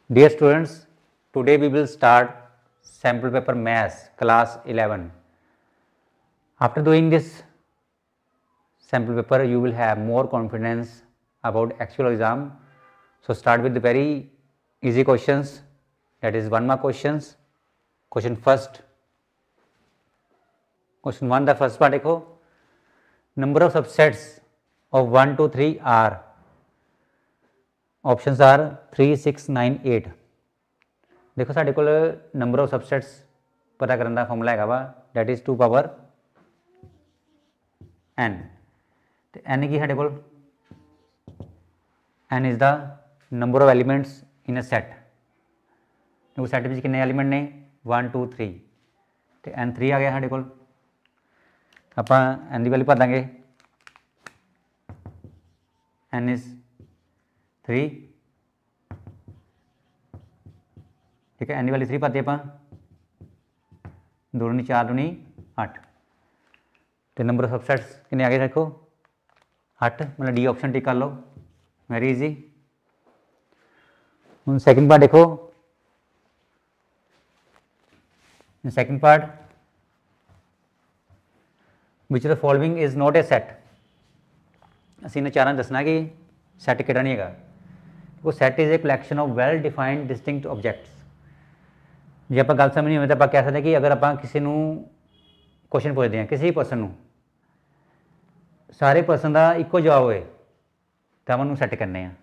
Dear students, today we will start sample paper Maths class 11. After doing this sample paper, you will have more confidence about actual exam. So start with the very easy questions, that is 1 mark questions. Question first, question 1 the first part देखो, number of subsets of 1 to 3 are, options are 3, 6, 9, 8. देखो साढ़े को number of subsets पता करने का formula है वा, that is 2 power n. तो n की साढ़े को n is the number of elements in a set. देखो सैट में कितने एलिमेंट ने 1 2 3, तो n 3 आ गया साढ़े को. आप n की वैल्यू पा देंगे, n इज 3. ठीक है, एन की वैल्यू 3 पाती आप, 2 दूनी 4 दूनी 8. तो नंबर ऑफ सबसेट्स कितने आगे देखो 8, मतलब डी ऑप्शन टिक कर लो, वेरी इजी. हूँ सैकेंड पार्ट देखो, second part which the following is not a set. असी इन्हें चारों दसना कि सैट किहड़ा नहीं है. वो set is a collection of well defined distinct objects. जे आप गल समझ नहीं हो तो आप कह सकते कि अगर आप किसी को क्वेश्चन पूछते हैं, किसी परसन को सारे परसन का एको जवाब होए तो हम सैट करने हैं.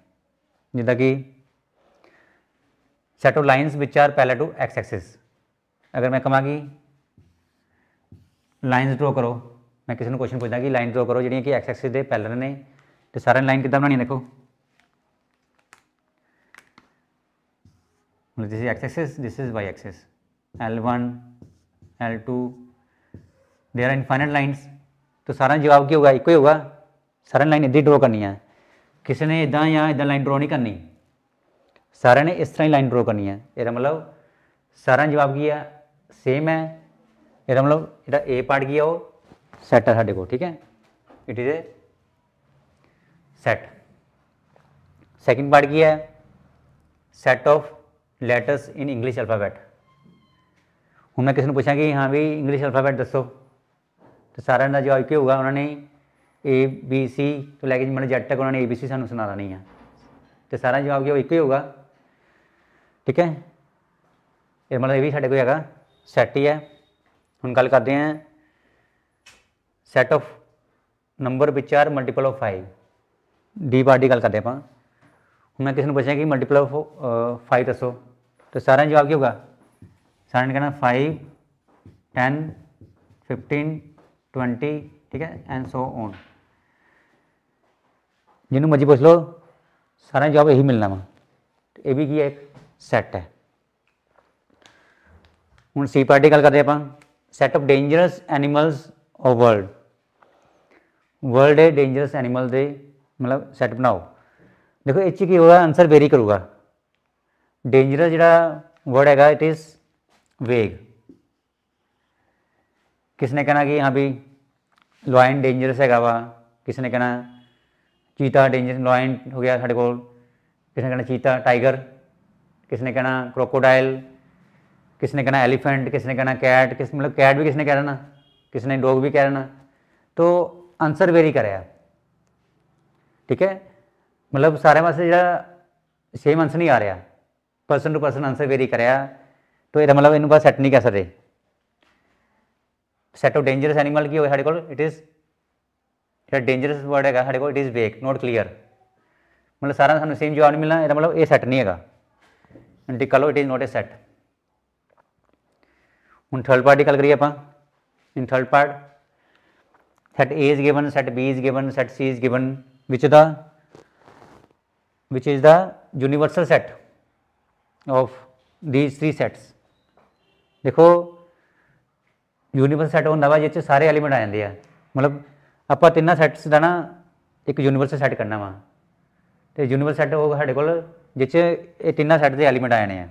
जिदा कि set of lines which are parallel to x axis. अगर मैं कहा कि लाइन्स ड्रॉ करो, मैं किसी को क्वेश्चन पूछता कि लाइन ड्रॉ करो जी कि एक्स एक्सिस के पैरेलल ने, तो सारे लाइन कितना बनानी. देखो this is x axis, this is y axis, L1 L2, there are infinite lines. तो सारा जवाब क्या होगा, एक ही होगा. सारे लाइन इदा ही ड्रॉ करनी है, किसी ने इदा या इदा लाइन ड्रॉ नहीं करनी, सारे ने इस तरह ही लाइन ड्रॉ करनी है. यदा मतलब सारा जवाब की है सेम है. यदा मतलब जो ए पार्ट की है वो सैट है साढ़े को. ठीक है, it is a set. Second part की है set of letters in English alphabet. हूँ मैं किसी ने पूछा कि हाँ भी इंग्लिश अल्फाबैट दसो, तो सारा का जवाब क्या होगा, उन्होंने ए बी सी तो लैके मतलब जेड तक उन्होंने ABC सानू सुना नहीं है, तो सारा जवाब क्या एक ही होगा. ठीक है, ये मतलब ये भी साढ़े को है सैट ही है. हम गल करते हैं set of number which are multiple of 5. D part की गल करते हैं. हूँ मैं किसी ने पूछा कि मल्टीपल ऑफ 5 दसो, तो सारा जवाब क्या होगा, सारे ने कहना 5, 10, 15, 20. ठीक है, एंड सो ऑन. जिन्होंने मर्जी पूछ लो, सारा जवाब यही मिलना वा. ये भी की एक सैट है. हूँ सी पार्टी गल करते हैं, set of dangerous animals of world. World है डेंजरस एनिमल दे मतलब सैट बनाओ. देखो इस की होगा, आंसर वेरी करूँगा. डेंजरस जो वर्ड है इट इज़ वेग. किसने कहना कि हाँ भी लॉयन डेंजरस है वा, किसी ने कहना चीता डेंजरस, लॉयन हो गया साढ़े को. किसी ने कहना चीता टाइगर, किसी ने कहना क्रोकोडाइल, किसी ने कहना एलिफेंट, किसी ने कहना कैट, किस मतलब कैट भी किसी ने कह देना, किसी ने डॉग भी कह देना. तो आंसर वेरी करेगा. ठीक है, मतलब सारे वास्ते जो सेम आंसर नहीं आ रहा, person to person answer vary करेगा. तो यह मतलब इन सैट नहीं कह सकते. सैट ऑफ डेंजरस एनिमल की हो साढ़े को इट इज़ जो डेंजरस वर्ड है साढ़े को इट इज़ वेग नॉट क्लीयर. मतलब सारा सानू सेम जवाब नहीं मिलना, यह मतलब ये सैट नहीं है. टिक कर लो, it is not a set. हूँ थर्ड पार्ट की गल करिए आप. In third part set A is given, set B is given, set C is given, which is the universal set of these 3 sets. देखो universal set होंगे वा जिस सारे एलीमेंट आ जाते हैं. मतलब आप तीनों सैट्स का ना एक यूनिवर्सल सैट करना वा, तो यूनिवर्सल सैट होगा साढ़े को जिस ये तीनों सैट के एलीमेंट आ जाने हैं.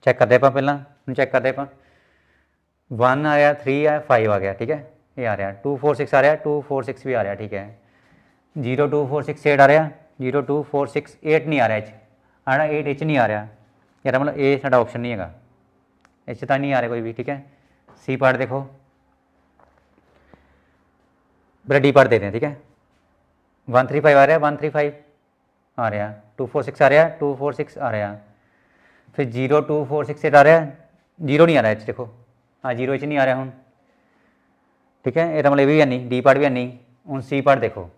चैक करते आप पहला, चैक करते आप 1 आया, 3 आया, 5 आ गया. ठीक है, ये आ रहा 2 4 6 आ रहा, 2 4 6 भी आ रहा. ठीक है, 0 2 4 6 8 आ रहा, 0 2 4 6 8 नहीं आ रहा, साढ़ा 8 इच नहीं आ रहा यार, मतलब ए साडा ऑप्शन नहीं है, इस तो नहीं आ रहा कोई भी, ठीक है। सी पार्ट देखो, बड़ा डी पार्ट देते हैं, ठीक है। 135 आ रहा है, 135 आ रहा, 246 आ रहा, 246 आ रहा, फिर 02468 आ रहा, जीरो नहीं आ रहा है, देखो हाँ जीरो इच नहीं आ रहा हूँ, ठीक है। ये मतलब भी है नहीं, डी पार्ट भी है नहीं। हूँ सी पार्ट देखो,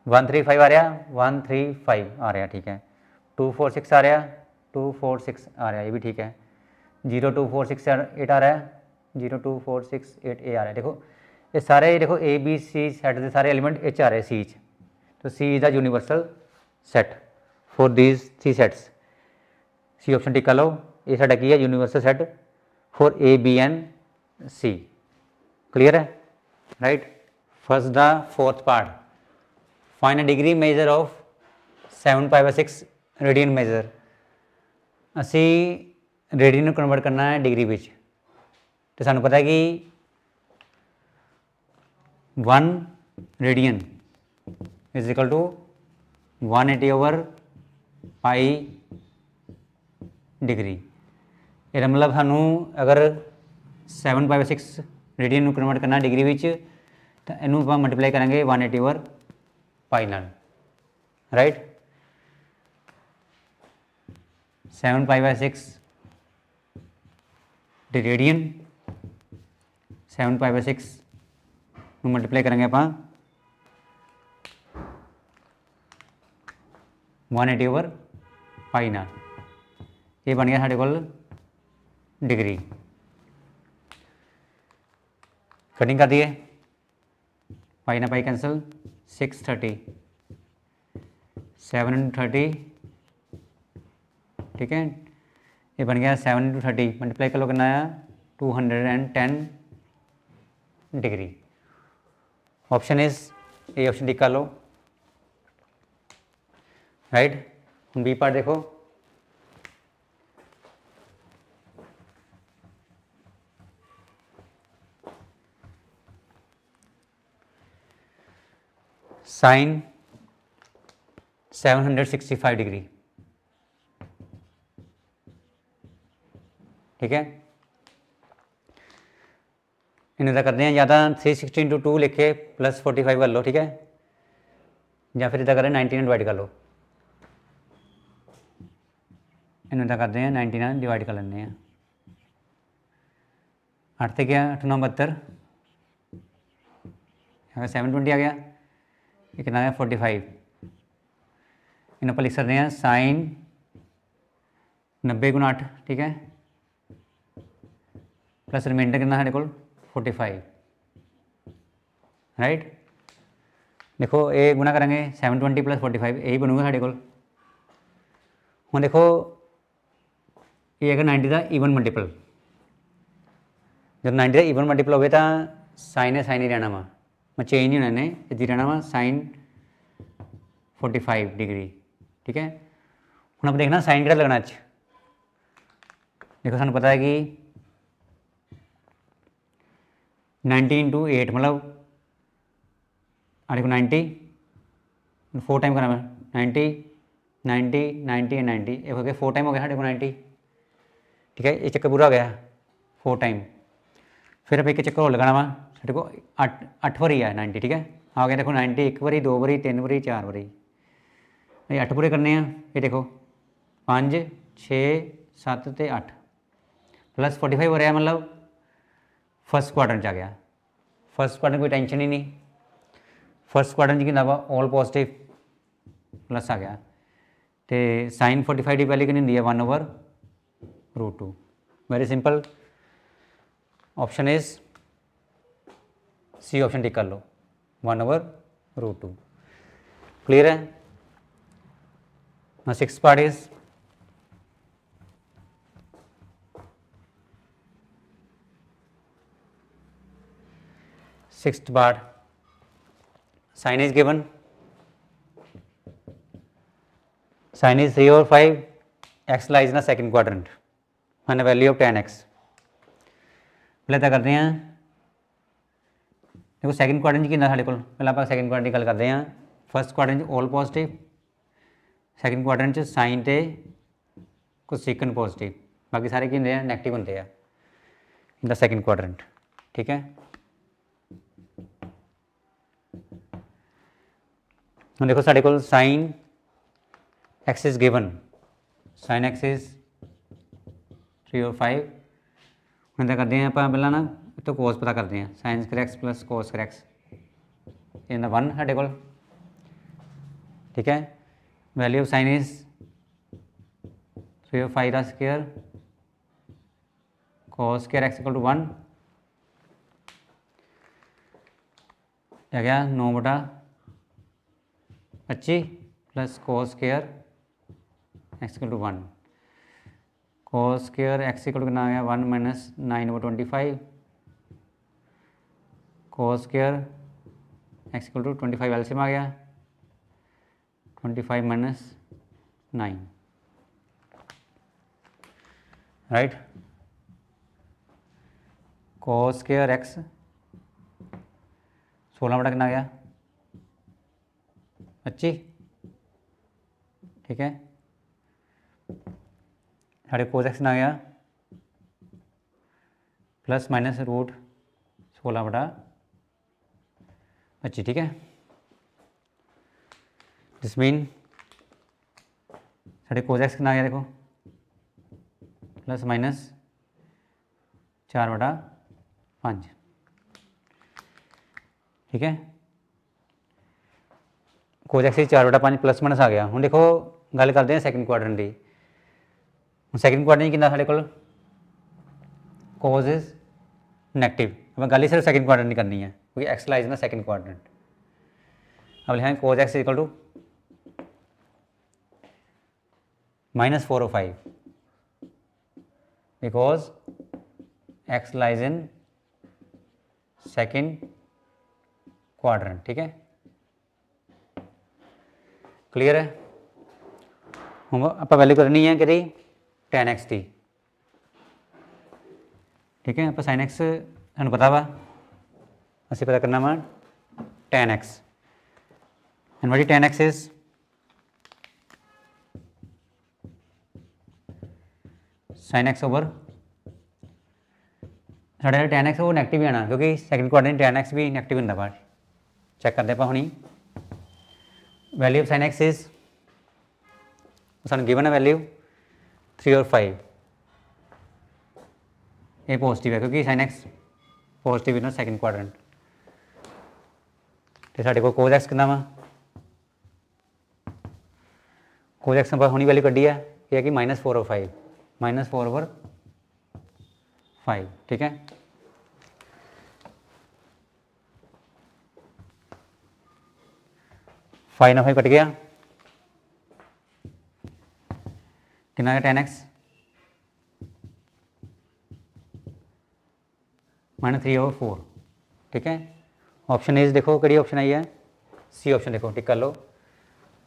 135 आ रहा, 135 आ रहा, ठीक है। 246 आ रहा, 246 आ रहा, ये भी ठीक है। 02468 आ रहा है, 02468 ए आ रहा है। देखो ये सारे देखो ए बी सी सैट के सारे एलिमेंट एच आ रहे सी च, तो C is the universal set for these C sets. C option tick कर लो, ये साडा की है universal set for A B and C. Clear है, right. First the fourth part, find a degree measure of 7π/6 radian measure. असी radian में convert करना है डिग्री विच, तो सानू पता है कि 1 radian is equal to 180/π degree. ये मतलब सानू अगर 7π/6 रेडियन में कन्वर्ट करना डिग्री विच, तो इनू आप मल्टीप्लाई करेंगे 180/π नाल, राइट। 7π/6 रेडियन, 7π/6 मल्टीप्लाई करेंगे आप 180/π नाल, ये बन गया साढ़े को डिग्री। कटिंग कर दिए, पाई ना पाई कैंसल, 630, 730, ठीक है। ये बन गया 7 × 30 मल्टीप्लाई कर लो कितना आया 210 degree. Option is A option tick कर लो, राइट। बी पार्ट देखो, साइन 765 डिग्री, ठीक है। इन्हें इदा करते हैं, या तो 360 × 2 लिखे प्लस 45 कर लो, ठीक है, या फिर इदा करें 99 डिवाइड कर लो। इन्हें इदा करते हैं 99 डिवाइड कर लेंगे, 8 से क्या 8 × 9 = 72, अगर 720 आ गया, ये कितना है 45। इन्हें पर लिख सकते हैं साइन 90 × 8, ठीक है, प्लस रिमाइंडर कितना साढ़े को 45, राइट। देखो ये गुना करेंगे 720 + 45, यही बनूगा साढ़े को। हम देखो ये है 90 का ईवन मल्टीपल, जब 90 का ईवन मल्टीपल हो तो साइन है साइन ही रहना वा, मैं चेंज नहीं होना, इतनी रहना वा साइन 45 डिग्री, ठीक है। हम आप देखना साइन कितना लगना अच्छ, देखो सानू पता है कि 90 × 8 मतलब देखो 90 4 टाइम करना, 90 90 90 एंड 90, ये हो गया 4 टाइम हो गया साढ़े को 90, ठीक है। ये चक्कर पूरा हो गया 4 टाइम। फिर अब एक चक्कर और लगाना वा, साढ़े को 8 बारी है 90, ठीक है। आ गया देखो 90 1 बारी 2 बारी 3 बारी 4 बारी, ये 8 पूरे करने हैं। ये देखो 5 6 7 तो 8 प्लस 45 हो रहा है, मतलब फर्स्ट क्वाड्रेंट आ गया। फर्स्ट क्वाड्रेंट कोई टेंशन ही नहीं, फर्स्ट क्वाड्रेंट की नावा ऑल पॉजिटिव प्लस आ गया। तो साइन 45 की वैल्यू कितनी है 1/√2। Very simple, option is C option tick कर लो, 1/√2। क्लियर है। now 6th part is sin is given, sin is 3/5, x lies in the second quadrant and a value of 10x। पहले क्या करते हैं, देखो सैकेंड क्वाड्रेंट की साढ़े को, पहले आप सैकेंड क्वाड्रेंट की गल करते हैं। First quadrant all positive, second quadrant च साइन ते कोसेकन पॉजिटिव, बाकी सारे की होंगे नैगेटिव होंगे इन द सैकेंड क्वाड्रेंट। ठीक है, हम देखो साढ़े को sine x is given, sine x is 3 और 5। हम क्या करते हैं आप पहला ना तो कोस पता करते हैं, sine square x plus cos square x in the 1 साढ़े को। ठीक है, वैल्यू ऑफ साइन इज 3 और 5 का square cos square x equal to 1, क्या गया 9/25 plus cos square x equal to 1, cos square x equal to कितना आ गया 1 minus 9/25, cos square x equal to 25 LCM आ गया 25 minus 9, right. Cos square x 16 बटा कितना आ गया 25। ठीक है, साढ़े कोस एक्स ना गया प्लस माइनस रूट 16/25। ठीक है, दिस मीन साढ़े कोस एक्स कितना आ गया देखो प्लस माइनस 4/5। ठीक है, कोस एक्स 4/5 प्लस माइनस आ गया। हम देखो गल करते हैं सैकेंड क्वाड्रेंट की। सैकेंड क्वाड्रेंट कितना साढ़े को कोस इज नैगेटिव, अब गल ही सिर्फ सैकेंड क्वाड्रेंट नहीं करनी है क्योंकि एक्स लाइज ना सैकेंड क्वाड्रेंट। अब लिखेंगे कोस एक्स इक्वल टू -4 और 5 because x lies in second quadrant. ठीक है, क्लियर है। हम आप वैल्यू करनी है कि tan x की। ठीक है, आप sin x सू पता वा, असी पता करना वा tan x एंड वही tan x is sin x over साढ़े tan x वो नैगेटिव ही आना क्योंकि सैकेंड क्वाड्रेंट tan x भी नैगेटिव होंगे बाहर। चेक करते हैं हुणी value of sin x is सानू गिवन है वैल्यू 3 और 5, ये पॉजिटिव है क्योंकि sin x पॉजिटिव है ना सैकेंड क्वाड्रेंट। तो साढ़े को कोस एक्स कितना वा कोस एक्स हुणी वैल्यू कड्डी है ये कि -4 और 5 -4/5। ठीक है, फाइव ना 5 कट गया कितना है tan x -3/4। ठीक है, ऑप्शन इज देखो कड़ी ऑप्शन आई है सी ऑप्शन, देखो टिक कर लो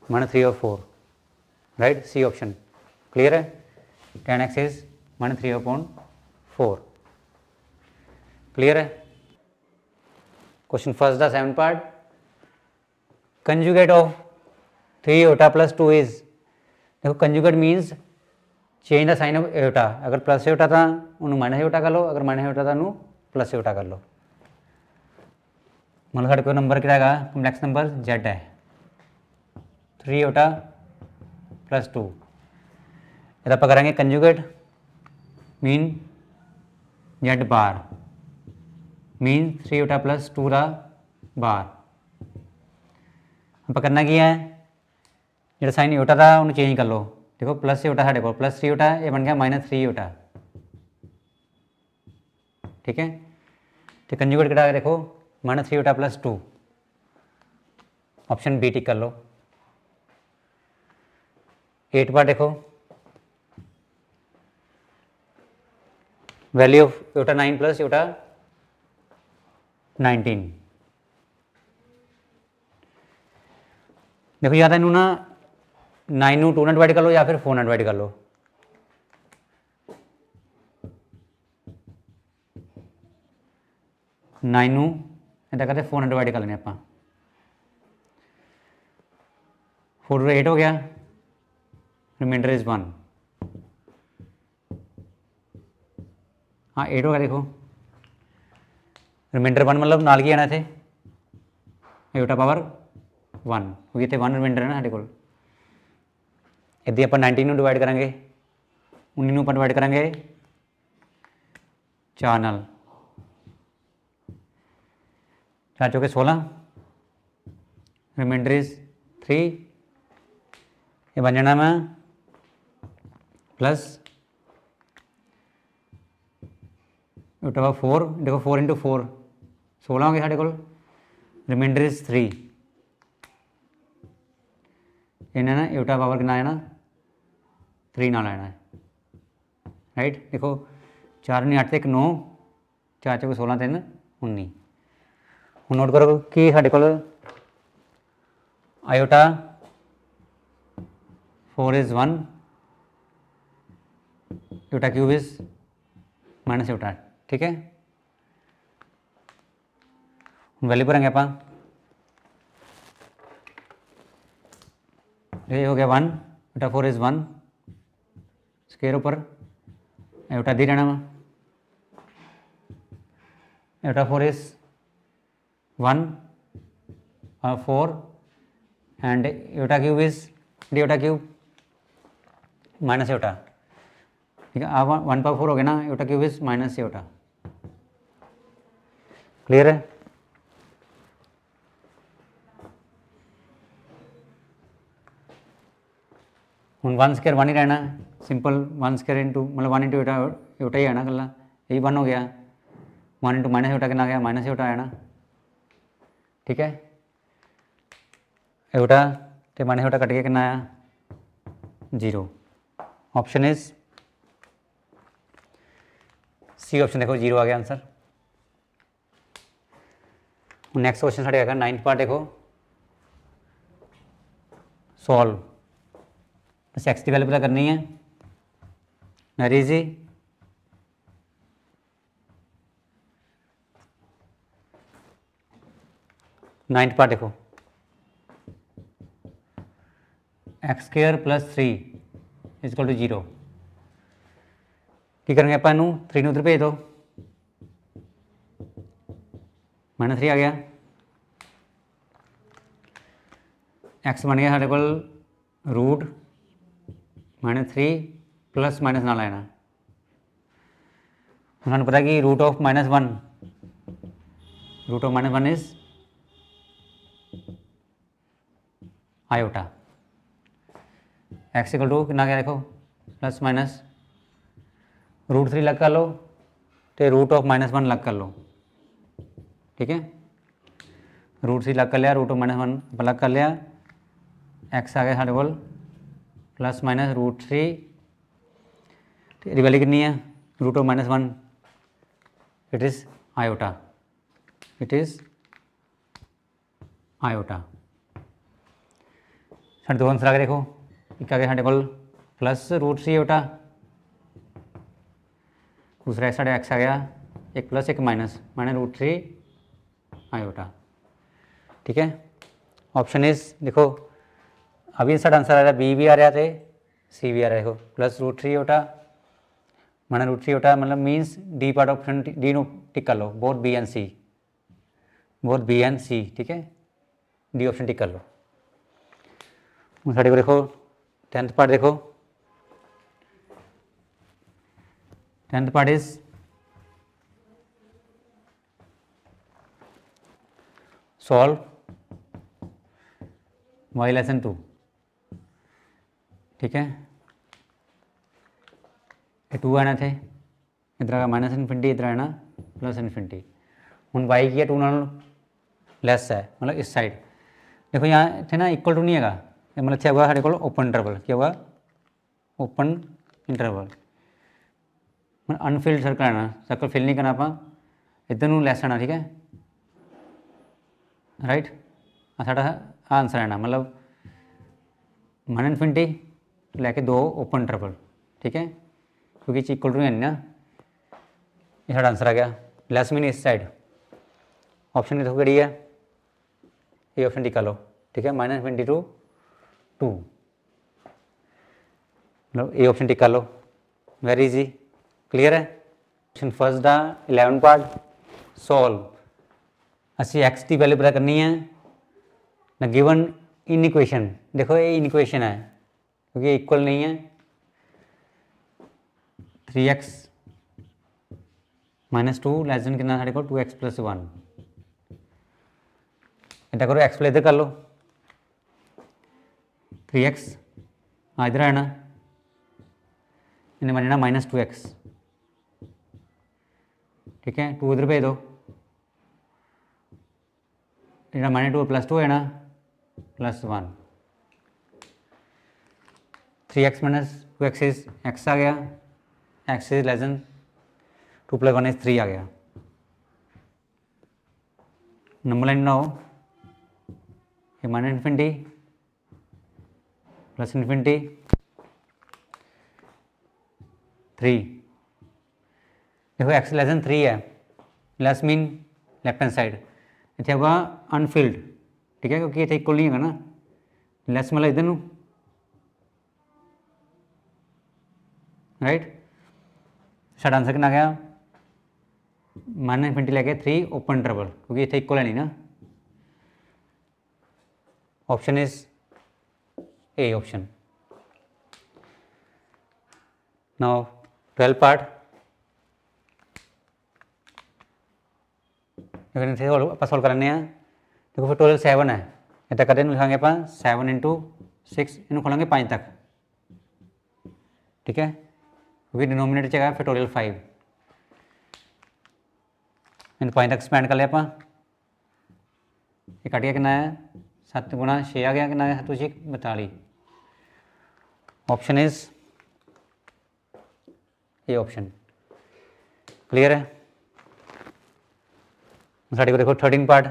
-3/4, राइट सी ऑप्शन। क्लियर है, tan x इज -3/4। क्लियर है। Question first the 7th part, conjugate of 3 iota plus 2 is, देखो conjugate means change the sign of iota, अगर प्लस एटा था उन्होंने माइनस एटा कर लो, अगर माइनस एटा था उन्होंने प्लस एटा कर लो। मतलब साढ़े को नंबर क्या है कॉम्प्लैक्स नंबर z है 3 एटा प्लस 2, ये आप करेंगे कंजुगेट मीन z बार मीन 3 एटा प्लस 2 का बार। आप करना की है जो साइन एटा था उन्हें चेंज कर लो, देखो प्लस एटा साढ़े को प्लस 3 एटा ये बन गया -3 एटा। ठीक है, तो कंजुगेट कितना है देखो -3 iota plus 2, option B tick कर लो। 8 बार देखो value of Etah 9 plus iota 19। देखो या तो इनू ना 9 ਨੂੰ 2 ਨਾਲ डिवाइड कर लो या फिर 4 ਨਾਲ डिवाइड कर लो। नाइन ਨੂੰ इदा करते 4 ਨਾਲ डिवाइड कर लेने आप 4 8 हो गया रिमाइंडर इज 1। हाँ 8 होगा, देखो रिमाइंडर 1 मतलब नाल की आना थे आयोटा पावर 1, क्योंकि इतने 1 रिमाइंडर है ना साढ़े को। यदि आप 19 में डिवाइड करेंगे, 19 में डिवाइड करेंगे 4 नाल, 4 चौके 16, रिमाइंडर इज 3। ये बन जाना मैं प्लस आयोटा पावर 4, देखो 4 इंटू 4 16 हो गया साढ़े को, रिमाइंडर इज 3। इन्हें ना आयोटा पावर कितना आना 3 नाल आना है, राइट। देखो 4 नहीं 8 ते 1 9, 4 चौके 16 3 19। हूँ नोट करो कि साढ़े को iota 4 is 1, iota cube is minus iota, ठीक है। वैल्यू भरेंगे आप, ये हो गया 1, आयोटा 4 इज 1, स्क्वायर ऊपर आयोटा दी रहना वा, iota 4 is 1 4 and iota cube is iota cube minus iota, ठीक है। आप 1 पावर 4 हो गया ना, iota cube is minus iota, clear है। हूँ 1 स्क्वायर 1 ही रहना, सिंपल 1 स्क्वायर इंटू मतलब 1 इंटू आयोटा ही आना कला, यही 1 हो गया। 1 इंटू माइनस आयोटा कितना गया, माइनस आयोटा आया ना, ठीक है। आयोटा तो माइनस आयोटा कट के कितना आया 0। ऑप्शन इज सी ऑप्शन, देखो 0 आ गया आंसर। नेक्स्ट क्वेश्चन साढ़े आएगा 9th पार्ट, देखो सॉल्व। बस एक्स की वैल्यू पता करनी है, वेरी इजी। नाइन्थ पार्ट देखो, x square plus 3 is equal to 0। की करेंगे अपन 3 उधर भेज दो, -3 आ गया। एक्स बन गया साढ़े को रूट -3 प्लस माइनस ना लेना। हमें पता है कि root of -1 is iota. X equal to कितना गया देखो प्लस माइनस √3 लग कर लो तो रूट ऑफ -1 लग कर लो, ठीक है। √3 लग कर लिया, रूट ऑफ -1 लग कर लिया, एक्स आ गया साढ़े को प्लस माइनस √3, वैल्यू कितनी है root of -1, it is iota, it is iota. साढ़े दो आंसर आ गए देखो, एक आ गया साढ़े को प्लस √3 आयोटा, दूसरा साढ़े एक्स आ गया एक प्लस एक माइनस √3 आयोटा, ठीक है। ऑप्शन इज देखो अभी साढ़ा आंसर आ रहा बी भी आ रहा थे सी भी आ रहा है, देखो प्लस √3 आयोटा -√3 आयोटा मतलब means D part option D no tick कर लो, both B and C, both B and C, ठीक है। डी ऑप्शन टिक कर लो। हूँ साढ़े को देखो 10th पार्ट देखो, 10th part is solve y<2, ठीक है। ये 2 आना थे, इधर का -∞, इधर आना +∞। हूँ y की 2 नाल लैस है, मतलब इस साइड देखो यहाँ थे ना इक्वल टू नहीं है, मतलब क्या होगा साढ़े को ओपन इंटरवल, क्या होगा ओपन इंटरवल, मतलब अनफिल्ड सर्कल आना, सर्कल फिल नहीं करना आप, इधर नूं लैस आना, ठीक है, राइट। साढ़ा आंसर आना मतलब -∞ लैके 2 ओपन इंटरवल, ठीक है, क्योंकि इक्वल टू नहीं ना, ये साढ़ा आंसर आ गया। लैस मीन इस साइड, ऑप्शन देखो कड़ी है, ये ऑप्शन टिका लो, ठीक है, -∞ to 2। मतलब ए ऑप्शन टिक कर लो, वेरी इजी, क्लीयर है। क्वेश्चन फर्स्ट का 11 पार्ट सॉल्व। असी एक्स की वैल्यू पता करनी है ना, गिवन इन इक्वेशन, देखो ये इन इक्वेशन है क्योंकि इक्वल नहीं है। 3x -2 लेस देन कितना साढ़े को 2x + 1। इतना करो एक्स इधर कर लो, 3x इधर आना, इन्हें बनना -2x, ठीक है, 2 इधर भेज दो, इधर -2 + 2 है ना +1, 3x - 2x इज x आ गया, x is less than 2 + 1 is 3 आ गया। नंबर लाइन बनाओ, ये -∞ +∞ 3, देखो x लेस देन 3 है, less mean left hand side, इतने होगा अनफिल्ड, ठीक है, क्योंकि इतने इक्वल नहीं होगा ना, लेस मतलब इधर नू, राइट। साढ़ा आंसर कितना गया -∞ लैके 3 ओपन इंटरवल, क्योंकि इतने इक्वल है नहीं ना। Option is A option. Now 12 part, आप सॉल्व करने हैं, देखो फिर टोटल 7 है, इतना करते लिखाएंगे आप 7 × 6, इन खोलेंगे 5 तक, ठीक है, क्योंकि डिनोमिनेटर चाहिए फिर टोटल 5, इन 5 तक एक्सपेंड कर लिया आप, ये कट गया, कितना है 7 × 6 आ गया, कितना है 7 × 6 42। ऑप्शन इज ये ऑप्शन, क्लियर है। साढ़े को देखो 13 पार्ट,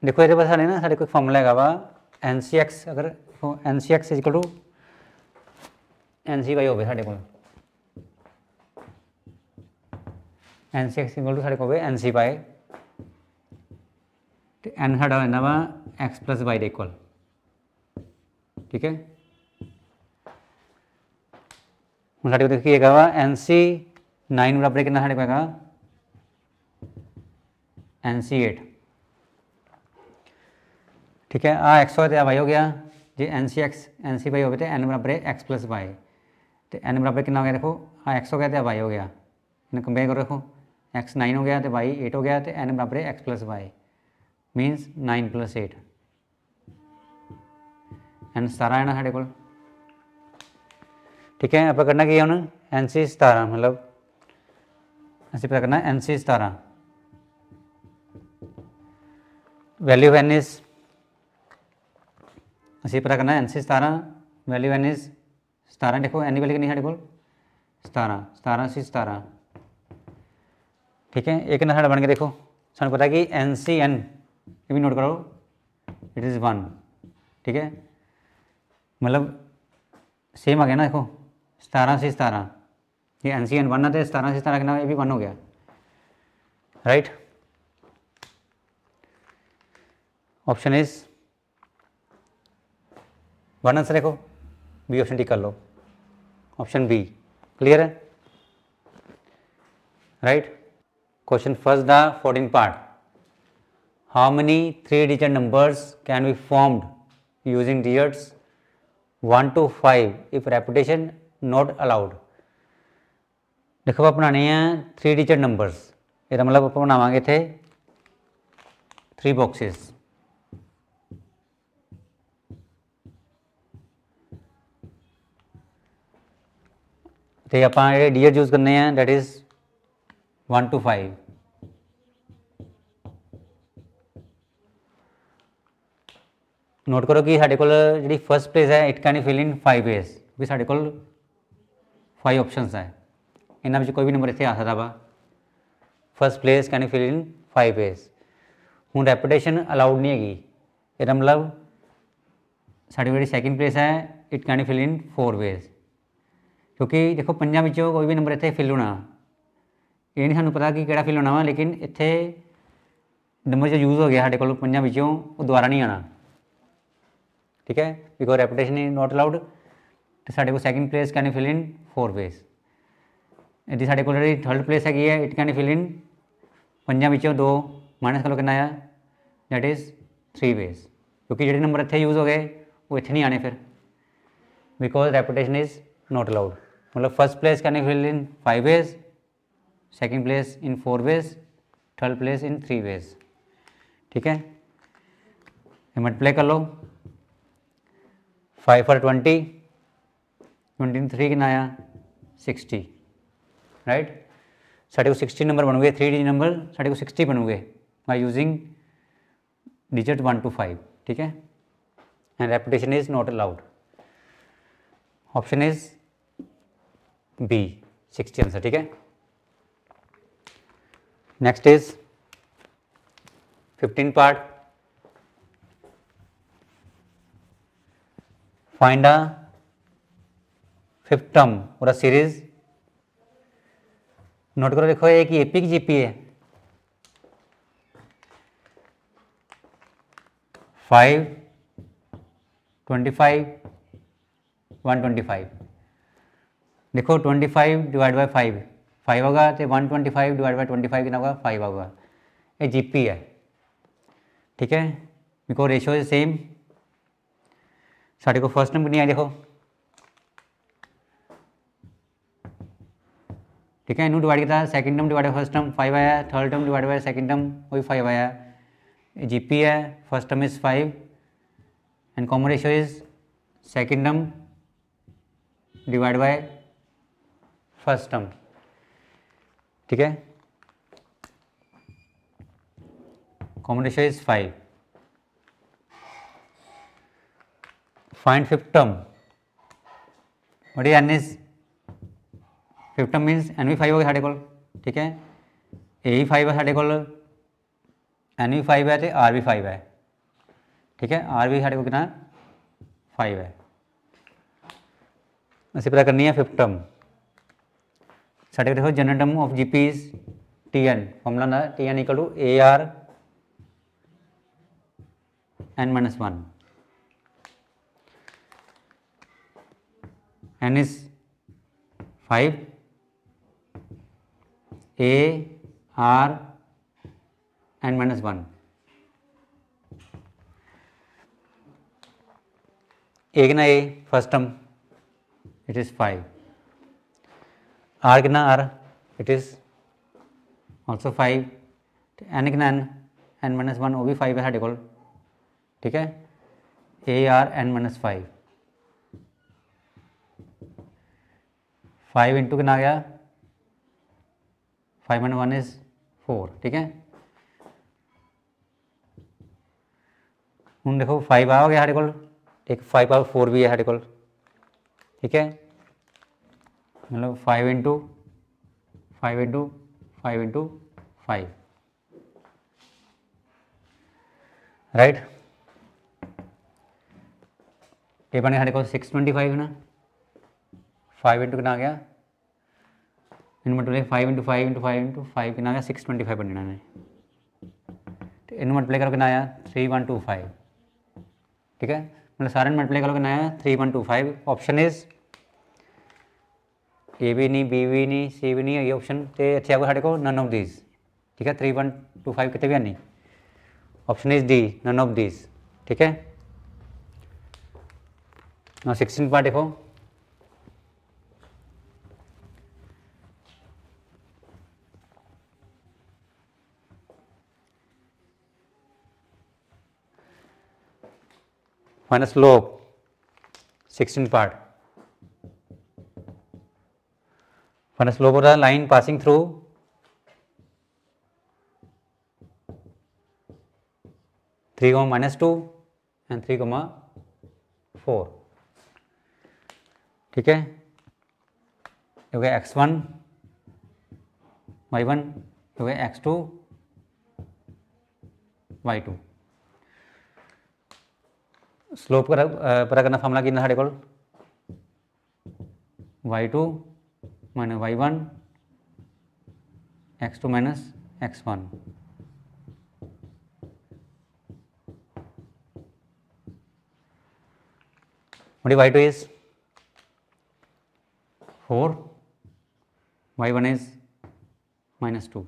देखो ये पास ना साढ़े कोई फॉर्मूला है वा NCX, अगर NCX = NC/, हो साढ़े को NCX = साढ़े को NC/, तो N साढ़ा होना वा x + y इक्वल, ठीक है। हम साढ़े को देखिएगा वा NC9 बराबर कितना साढ़े को है NC8, ठीक है। x हो तो y हो गया, जी NC/y हो गया तो n बराबर है x + y, तो n बराबर कितना हो गया, देखो x हो गया तो y हो गया, इन्हें कंपेयर करो, देखो x 9 हो गया तो y 8 हो गया, तो n बराबर है x + y मीनस 9 + 8, n 17 है ना साढ़े को, ठीक है। आप करना कि हम NC 17 मतलब असी पता करना NC 17, value of n is, असी पता करना NC 17, वैल्यू n इज 17, देखो n की वैल्यू कितनी साढ़े को 17, 17 × 17, ठीक है। एक ना साढ़ा बन गया, देखो सानू पता है कि NCN, ये भी नोट करो, इट इज़ 1, ठीक है, मतलब सेम आ गया ना, देखो 17 × 17, ये NCN 1 है तो 17 × 17 कितना, ये भी 1 हो गया, राइट। ऑप्शन इज 1 आंसर, देखो बी ऑप्शन टिक कर लो, ऑप्शन बी, क्लियर है, right. Question first the 14 part, how many 3-digit numbers can be formed using digits 1 to 5 if repetition not allowed। देखो आप बनाने हैं 3-digit numbers, ये मतलब आप बनावांगे थे 3 boxes, तो आप digit यूज करने हैं, दैट इज 1 to 5, नोट करो कि साढ़े कोल जी फर्स्ट प्लेस है, it can fill in 5 ways, क्योंकि साढ़े कोल 5 ऑप्शंस है, इन्होंने में कोई भी नंबर इतने आ सकता वा, first place can fill in 5 ways. हूँ रेपुटेशन अलाउड नहीं हैगी, इसका मतलब साड़ी जी सैकेंड प्लेस है, it can fill in 4 ways, क्योंकि देखो 5 विचों कोई भी नंबर इतने फिल होना, ये नहीं सानू पता कि केड़ा फिल होना वा, लेकिन इतने नंबर जो यूज़ हो गया साढ़े को पंजां विचों वो दोबारा नहीं आना, ठीक है, because repetition is not allowed. तो साढ़े को second place can fill in 4 ways. यदि साढ़े को थर्ड प्लेस हैगी है, इट कैन फिल इन पंजां विचों 2 माइनस कर लो कितना आया, दैट इज़ 3 वेज, क्योंकि ਜਿਹੜੇ नंबर इतने यूज़ हो गए वो इतने नहीं आने फिर, because repetition is not allowed. मतलब first place can fill in 5 ways, second place in 4 ways, third place in 3 ways, ठीक है। मल्टीप्लाई कर लो, 5 for 20, 23 कितना आया 60, राइट। साढ़े को 60 नंबर बनोगे, 3 डिजिट नंबर साढ़े को 60 बनोगे बाय यूजिंग डिजिट 1 to 5, ठीक है। And repetition is not allowed. Option is B 60 answer, ठीक है। Next is 15 part. Find a fifth term और अ सीरीज। नोट करो, देखो एक एपी की जीपी है 5, 25, 125। देखो 25 डिवाइड बाई 5 होगा, तो 125 डिवाइड बाई 25 कितना होगा 5 होगा। ये जीपी है, ठीक है, बिकॉज रेशियो इज सेम। साढ़े को फर्स्ट टर्म कितनी आई देखो, ठीक है, इनू डिवाइड किया, second term divide by first term 5 आया, third term divide by second term वही 5 आया। जीपी है, first term is 5 and common ratio is second term divide by first term, ठीक है, common ratio is 5। Find fifth term, what is n is fifth term means n भी 5 हो गया साढ़े को, ठीक है, ए भी 5 है साढ़े को, एन भी 5 है, तो आर भी 5 है, ठीक है, आर भी साढ़े को कितना 5 है। इसी पता करनी है फिफ्थ टर्म। साढ़े देखो general term of GP is t n, formula ना t n equal to a r n minus 1, n is 5, a r n minus 1। A कितना a first term it is 5, r कितना r it is also 5, n कितना n minus 1 वो भी 5 है साढ़े को, ठीक है, a r n minus 5, 5 into कितना आ गया 5 माइनस 1 इज 4, ठीक है। हूँ देखो 5 आ गया साढ़े को, एक 5 पावर 4 भी है साढ़े को, ठीक है, मतलब 5 इंटू 5 इंटू 5 इंटू 5, राइट। ये बने साढ़े को 625 ना, 5 इंटू कितना आ गया, इन मल्टीप्लाई 5 इंटू 5 इंटू 5 इंटू 5 कितना आ गया 625 बनना है, तो इन मल्टीप्लाई करो कितना आया 3125, ठीक है, मतलब सारे मल्टीप्लाई करो कितना आया 3125। ऑप्शन इज ए भी नहीं, बी भी नहीं, सी भी नहीं है, ये ऑप्शन तो अच्छे आपको साढ़े को नन ऑफ दीज, ठीक है, 3125 कितने भी है नहीं, option is D none of these, ठीक है। 16 पार्ट देखो, find a slope 16 part, find a slope of the line passing through 3, -2 and 3, 4, ठीक है, हो गया x1 y1, हो गया x2 y2। स्लोप का पता करना फॉर्मूला कितना साढ़े को y2 minus y1 x2 minus x1, what is y2 is 4, y1 is -2,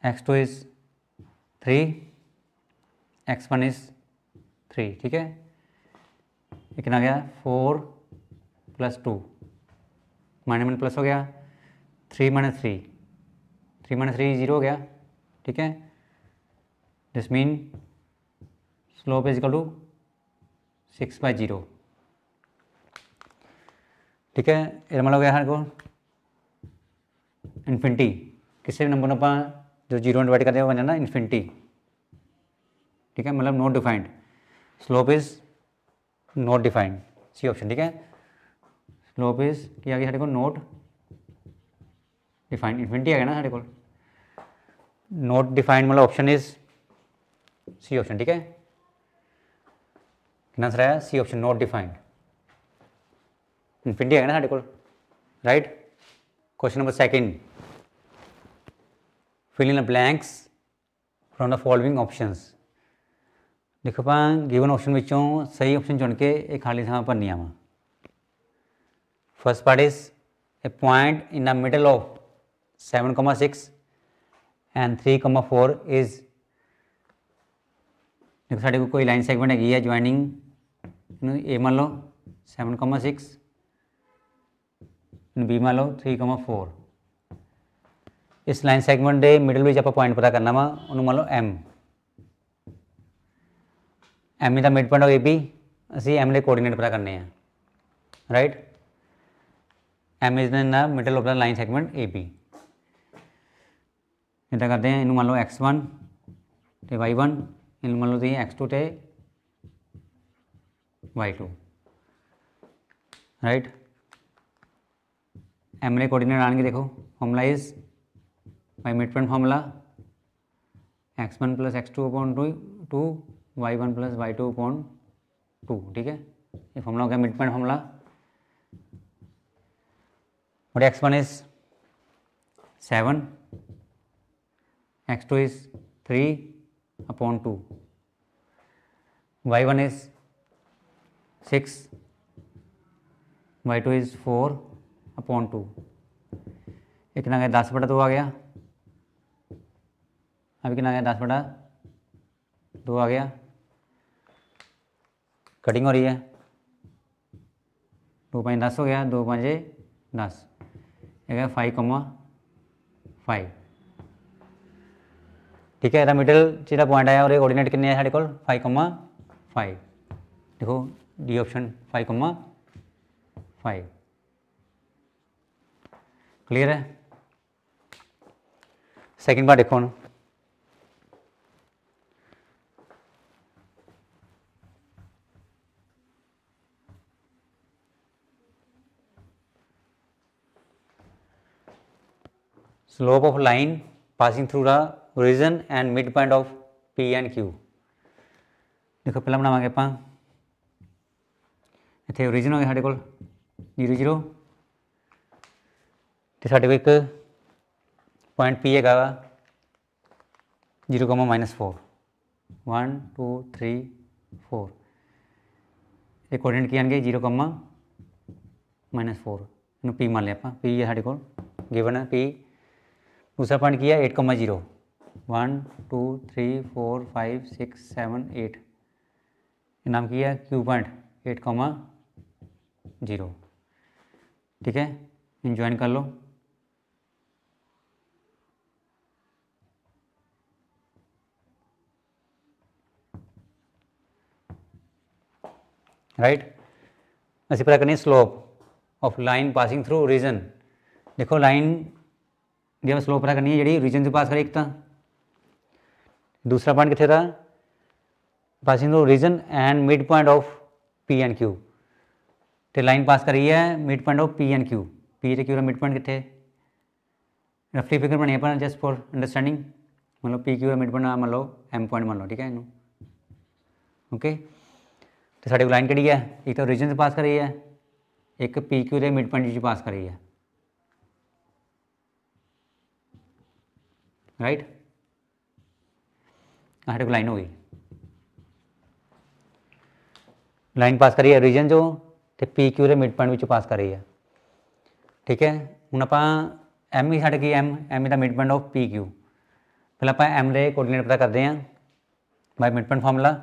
x2 is 3, x1 is 3, ठीक है। ये कितना गया 4 + 2, माइनस में प्लस हो गया 3 - 3, 3 - 3 0 हो गया, ठीक है। This mean slope is equal to 6/0, ठीक है। ये मतलब क्या है को इन्फिनिटी, किसी भी नंबर पर जो 0 डिवाइड करते हैं वो बन जाना इन्फिनिटी, ठीक है, मतलब not defined, slope is not defined, C option, ठीक है। स्लोप इज क्या गया साढ़े को नॉट डिफाइंड, इन्फिनिटी आ गया ना साढ़े को, नॉट डिफाइंड मतलब ऑप्शन इज सी ऑप्शन, ठीक है। कितना आंसर आया C option, not defined, infinity आ गया ना साढ़े को, right. Question number second, fill in the blanks from the following options. देखो पा गिवन ऑप्शन विचों सही ऑप्शन चुन के एक खाली थां भरनी वा। First part is a point in the middle of 7,6 and 3,4 is, देखो साढ़े को कोई लाइन सैगमेंट हैगी है ज्वाइनिंग ए मान लो 7,6, बी मान लो 3,4। इस लाइन सैगमेंट के मिडल में आप पॉइंट पता करना वा, उन्होंने मान लो एम का mid point of A B, असी एम के कोऑर्डिनेट पता करने हैं, right. M is the middle of the line segment A B. इतना करते हैं, इन्हों मान लो x1 तो y1, इन्हों मान लो तो x2 तो y2, राइट। एम के कोऑर्डिनेट आएंगे, देखो formula is by mid point formula x1 + x2/2, y1 + y2/2, ठीक है। ये फॉर्मूला हो गया मिड पॉइंट फॉर्मूला। और x1 is 7, x2 is 3/2, y1 is 6, y2 is 4/2। ये कितना गया 10/2 आ गया, अभी कितना गया 10/2 आ गया। कटिंग हो रही है, 2 × 5 = 10 हो गया, 2 × 5 = 10, ये 5,5, ठीक है। मिडल जिहड़ा पॉइंट आया और कोऑर्डिनेट कितने साढ़े को 5,5, देखो डी ऑप्शन 5,5, क्लियर है। सेकंड बार देखो, slope of line passing through the origin and mid point of P and Q. देखो पहला बनावांगे आप, इतने ओरिजिन हो गया साढ़े को 0, 0, तो साढ़े को एक पॉइंट पी है 0,-4, 1 2 3 4, एक कोऑर्डिनेट की आएंगे 0,-4, इन्हों पी मान लिया आप, पी है साढ़े को गिवन है पी। दूसरा पॉइंट किया 8,0, 1 2 3 4 5 6 7 8, नाम किया क्यू पॉइंट 8,0, ठीक है। ज्वाइन कर लो, राइट। असी पता करनी slope of line passing through origin. देखो लाइन जब स्लोप पता करनी है जी ओरिजिन से पास करे, एक तो दूसरा पॉइंट कितने था passing through origin and mid point of P and Q, तो लाइन पास करी है mid point of P and Q, P तो क्यू का मिड पॉइंट कितने, रफली फिगर बनाई अपन जस्ट फॉर अंडरस्टैंडिंग, मतलब पी क्यू का मिड पॉइंट मान लो एम पॉइंट मान लो, ठीक है इनू, ओके। तो साढ़े को लाइन कड़ी है, एक तो ओरिजिन से पास करी है, एक पी क्यू के मिड पॉइंट पास करी है, राइट। साढ़े को लाइन हो गई। लाइन पास करी है रीजन जो तो पी क्यू के मिड पॉइंट ਵਿੱਚੋਂ पास कर रही है। ठीक है, ਹੁਣ ਆਪਾਂ एम ही छड्ड की एम ਦਾ mid point of P Q. पहले आप एम के कोऑर्डिनेट पता करते हैं बाय मिड पॉइंट फार्मूला।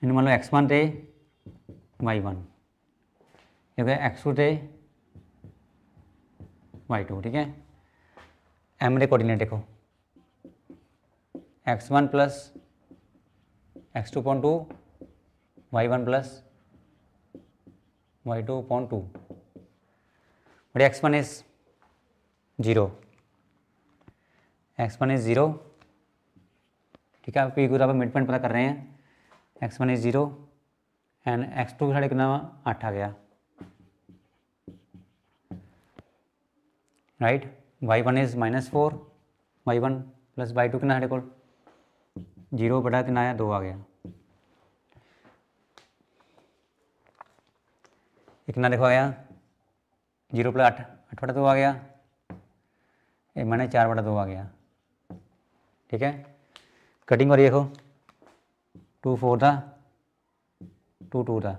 इन मान लो x1 ਤੇ y1, ये हो गया x2 ਤੇ y2। ठीक है, एम के कोऑर्डिनेट देखो x1 plus x2 upon 2, y1 plus y2 upon 2, but x1 is 0, x1 is 0। ठीक है, आप पी को मिड पॉइंट पता कर रहे हैं, x1 is 0 एंड x2 साढ़े कितना 8 आ गया, right. y1 is -4, y1 plus y2 कितना साढ़े को 0 बटा कितना आया 2 आ गया। कितना देखो आ गया 0 प्लस 8 बटा 2 आ गया, ये मैंने 4 बटा 2 आ गया। ठीक है, कटिंग और देखो 2 4 था 2 2 था,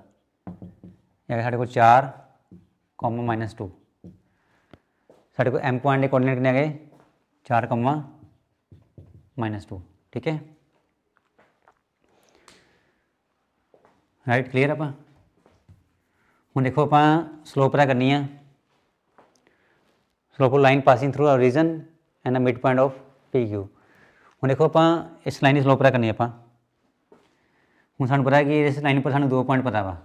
ये साढ़े को 4 -2, साढ़े को एम पॉइंट के कोऑर्डिनेट कितने आ गए 4 -2। ठीक है, राइट, क्लीयर। आप हूँ देखो आप स्लोप पता करनी है, slope of line passing through origin and a mid point of P Q. हूँ देखो आप इस लाइन की स्लोप पता करनी है। आप हूँ सानू पता है कि इस लाइन पर सानू 2 पॉइंट पता वा,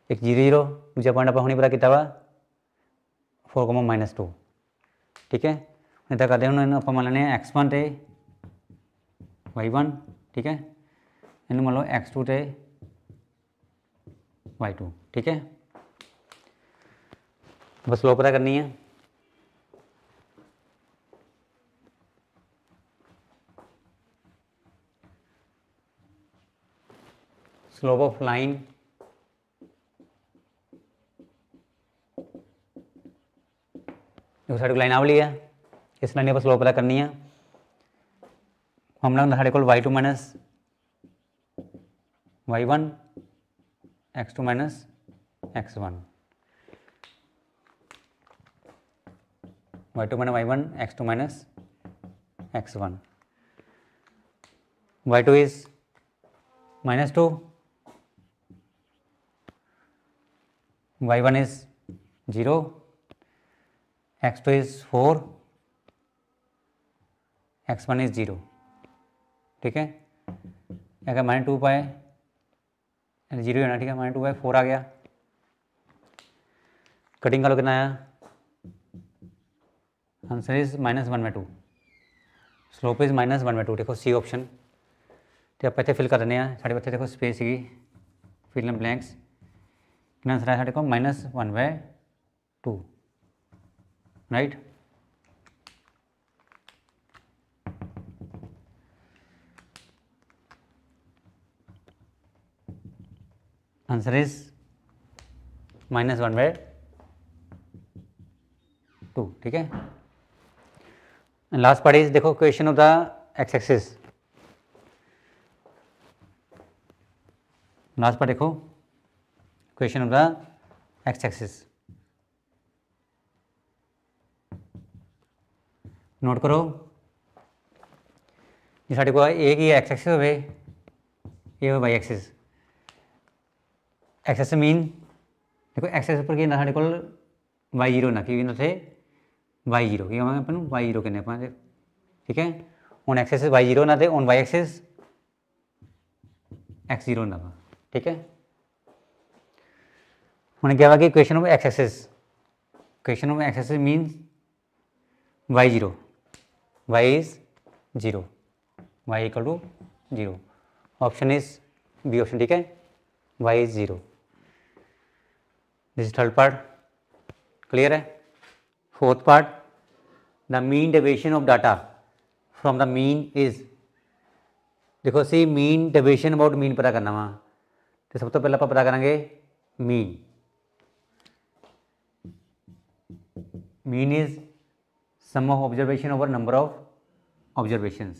एक 0 0, दूजा पॉइंट आप हमने पता किया वा 4 -2। ठीक है, इतना करते हैं आप मान लेने x1 ਤੇ y1। ठीक है, इन मान लो x2 ਤੇ y2। ठीक है, बस स्लोप पता करनी है। स्लोप ऑफ लाइन जो साढ़े को लाइन आवली है, इस लाइन पर स्लोप पता करनी है। हमने साढ़े को y2 minus y1, x2 minus x1, y2 minus y1, x2 minus x1, y2 is -2, y1 is 0, x2 is 4, x1 is 0। ठीक है, अगर -2 पाए 0 होना। ठीक है, -2/4 आ गया। कटिंग का लो कितना आया, आंसर इज -1/2, स्लोप इज -1/2। देखो सी ऑप्शन तो आप इतने फिल कर देने हैं। साढ़े बच्चे देखो स्पेस ही फिल इन ब्लैंक्स, कितना आंसर है साढ़े को -1/2, राइट। Answer is -1/2। ठीक है, लास्ट पार्ट इज देखो question of the x axis. Last part देखो question of the x axis, note करो जी। साढ़े को एक ही एक्स एक्सिस हो, ये हो Y axis. X axis mean देखो एक्स एक्सिस पर साढ़े को y0 ना कि थे y0 कि अपन y0 कहने अपन। ठीक है, ऑन एक्स एक्सिस y0 ना थे, ऑन वाई एक्सिस x0 ना। ठीक है, हमने क्या हुआ कि question of x axis, question of x axis means y0, y is 0, y equal to 0। Option is B option. ठीक है, y is 0। This is third part, clear है। Fourth part, the mean deviation of data from the mean is. देखो सी mean deviation about mean पता करना वा, तो सब तो पहले आप पता करेंगे mean. Mean is sum of observation over number of observations.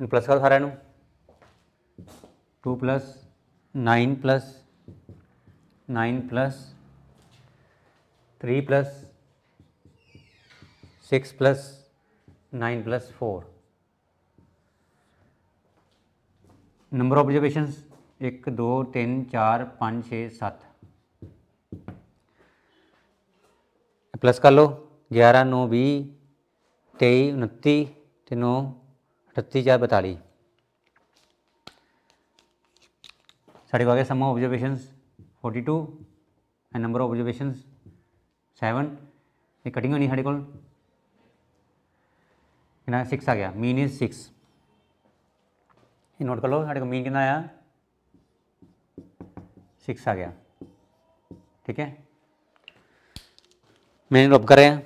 Plus करो सारे 2 + 9 + 9 + 3 + 6 + 9 + 4 नंबर ऑब्जर्वेशंस 1 2 3 4 5 6 7 प्लस कर लो 11 9 20 23 29 ਤੇ 9 38 4 42 साढ़े को आ गया sum of observations 42 and number of observations 7 ये कटिंग होनी साढ़े को 6 आ गया मीन इज 6 ये नोट कर लो साढ़े को मीन कितना आया 6 आ गया ठीक है मैंने ड्रॉप कर रहे हैं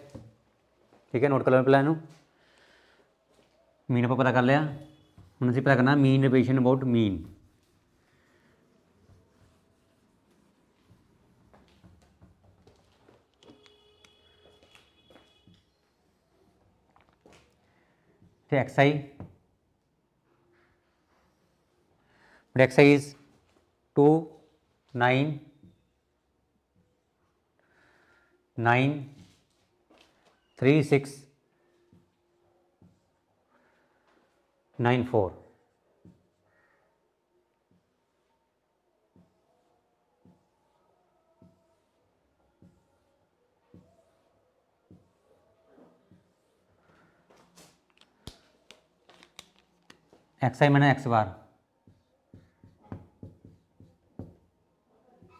ठीक है नोट कर लो पहले मीन आप पता कर लिया हम अभी पता करना मीन रिलेशन अबाउट मीन तो xi is 2 9 9 3 6 9 4 xi मैंने x बार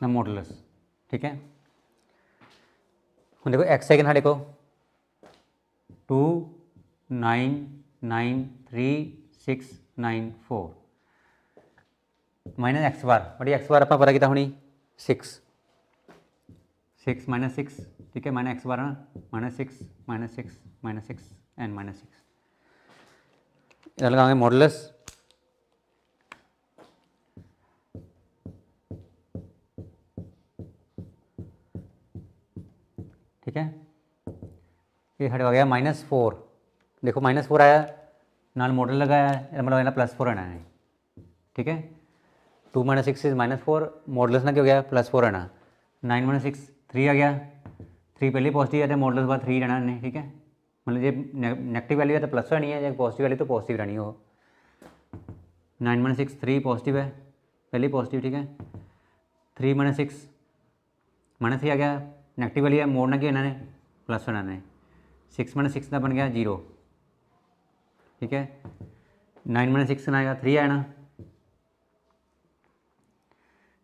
ना मॉडुलस ठीक है देखो xi कितना देखो 2 9 9 3 6 9 4 माइनस एक्स बार बड़ी एक्स बार अपना पता कितना होनी 6 6 माइनस 6 ठीक है माइनस एक्स बार है ना -6 -6 -6 एंड -6 इधर लगाएंगे मॉडुलस ठीक है ये हट गया -4 देखो -4 आया नाल मॉडल लगाया है मतलब +4 आना है ठीक है 2 - 6 इज -4 मॉडल्स ना क्या हो गया +4 आना 9 - 6 3 आ गया 3 पहले पॉजिटिव है तो मॉडल्स बाद 3 रहना है ठीक है मतलब जो नेगेटिव वैल्यू है तो प्लस रहनी है जब पॉजिटिव वैल्यू तो पॉजिटिव रहनी हो 9 - 6 3 पॉजिटिव है पहले पॉजिटिव ठीक है 3 - 6 -3 आ गया नेगेटिव वैल्यू है मोड़ना क्या इन्होंने प्लस बनाना है 6 - 6 का बन गया 0 ठीक है 9 - 6 कितना आएगा 3 आना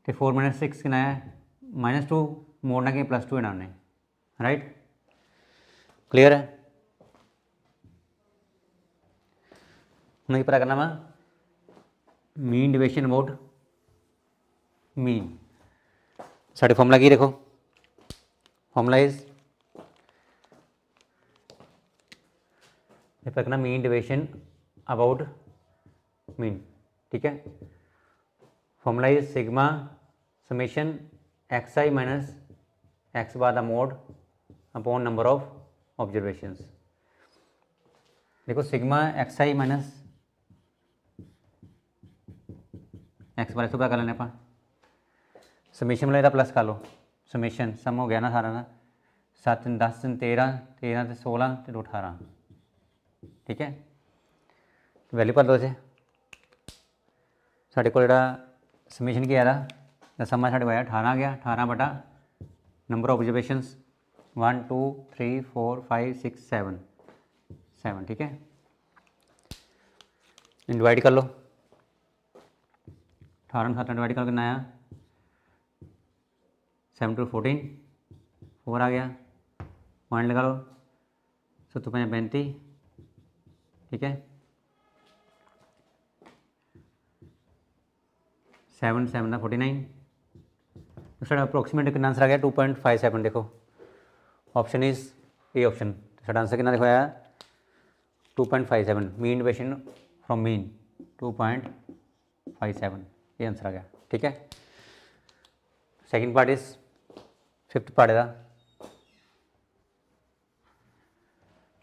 तो 4 - 6 कितना है -2 मोड़ना क्या +2 इन्होंने राइट क्लियर है नहीं पता करना वा मीन डिविजन अबाउट मीन साढ़े फॉर्मूला की देखो फॉर्मूला इज करना मीन डिविजन अबाउट मीन ठीक है formula is sigma summation xi minus x bar the mode upon number of observations देखो सिग्मा xi माइनस एक्स बार पता कर लेने आप समेशन वाले प्लस कर लो समेशन सम हो गया ना सारा ना 7 10 13 13 16 तो 18 ठीक है वैल्यू भर दो इसे साढ़े को समेशन क्या था समा साढ़े को आया 18 आ गया 18 बटा नंबर ऑब्जर्वेशंस 1 2 3 4 5 6 7 7 ठीक है डिवाइड कर लो 18 7 डिवाइड करके कितना आया 7 2 14 4 आ गया पॉइंट लगा लो 7 5 35 ठीक है 7 7 49 साढ़ा अप्रोक्सीमेट कितना आंसर आ गया 2.57 देखो ऑप्शन इज ए ऑप्शन साढ़ा आंसर कितना देखो आया 2.57 मीन डिविजन फ्रॉम मीन 2.57 ये आंसर आ गया ठीक है second part is fifth part है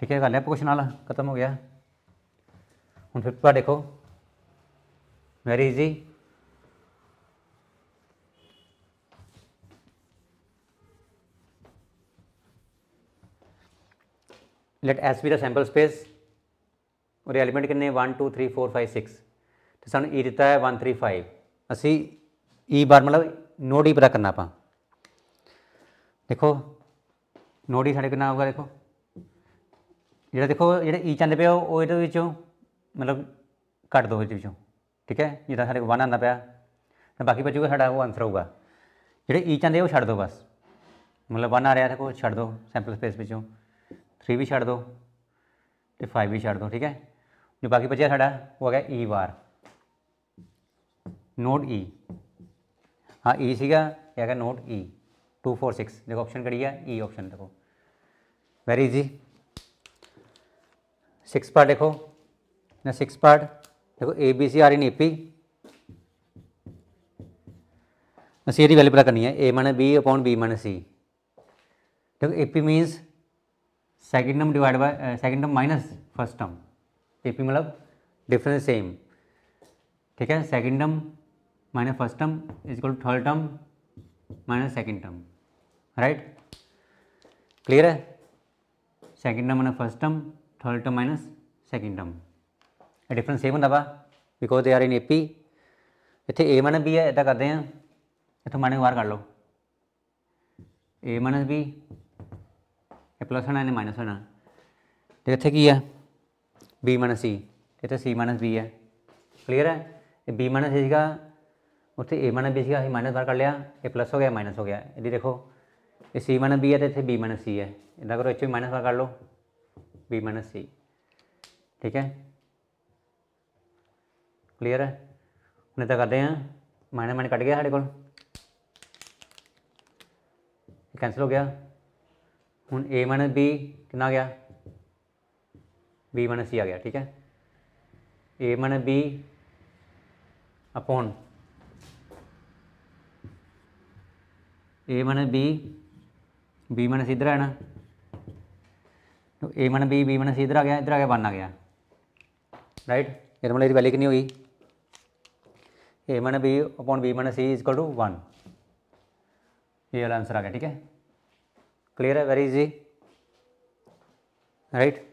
ठीक है कर लिया क्वेश्चन वाला खत्म हो गया हम फिफ्थ पार्ट देखो very easy. Let S be the sample space और एलिमेंट कितने 1 2 3 4 5 6 तो सानू ई दिता है 1 3 5 असी ई बार मतलब नोड ई पता करना। आप देखो नोड ई साढ़े कितना होगा, देखो जो देखो जो ई चाहते पे हो ये मतलब कट दो विचों, ठीक है। जिदा साढ़े 1 आता पाया तो बाकी बचूगा साढ़ा वो आंसर होगा। जो ई चाहते वो छड़ दो बस, मतलब 1 आ रहा देखो छड़ दो सैंपल स्पेस विचों, 3 भी छड़ दो तो 5 भी छड़ दो, ठीक है। जो बाकी बचा साढ़ा वो हो गया ई बार नोड ई। हाँ ई सीगा क्या है नोड ई 2 4 6 देखो ऑप्शन कड़ी है ई ऑप्शन, देखो वेरी इजी। 6 पार्ट देखो ना, 6 पार्ट देखो A B C are in A P, असी ये वैल्यू पता करनी है A minus B upon B minus C. देखो A P means second term divide by second term minus first term, A P मतलब डिफरेंस सेम, ठीक है। Second term minus first term is equal to third term minus second term, right clear है। Second term minus first term, third term minus second term, difference same होंगे वा because they are in A P. इतने A minus B है, इदा करते हैं इतों minus बाहर कर लो, ए माइनस बी प्लस होना इन्हें माइनस होना, तो इतने की है बी माइनस सी, इतने सी माइनस बी है, क्लीयर है। बी माइनस सी का उत्थे ए माइनस बी सीगा, माइनस बाहर कर लिया, ये प्लस हो गया माइनस हो गया। यदि देखो ये सी माइनस बी है तो इतने बी माइनस सी है, इदा करो इस माइनस बाहर कर लो बी माइनस सी, ठीक है क्लीयर है। हम इतना करते हैं माइनस माइनस कट गया साढ़े को कैंसिल हो गया। हूँ ए माइनस बी कितना आ गया बी माइनस सी आ गया, ठीक है। A minus B upon A minus B minus इधर है ना, तो ए माइनस बी माइनस सी इधर आ गया 1 आ गया, राइट। ये मतलब वैल्यू कितनी हुई a minus B upon B minus c is equal to 1, ये वाला आंसर आ गया, ठीक है क्लियर है वेरी इजी, राइट।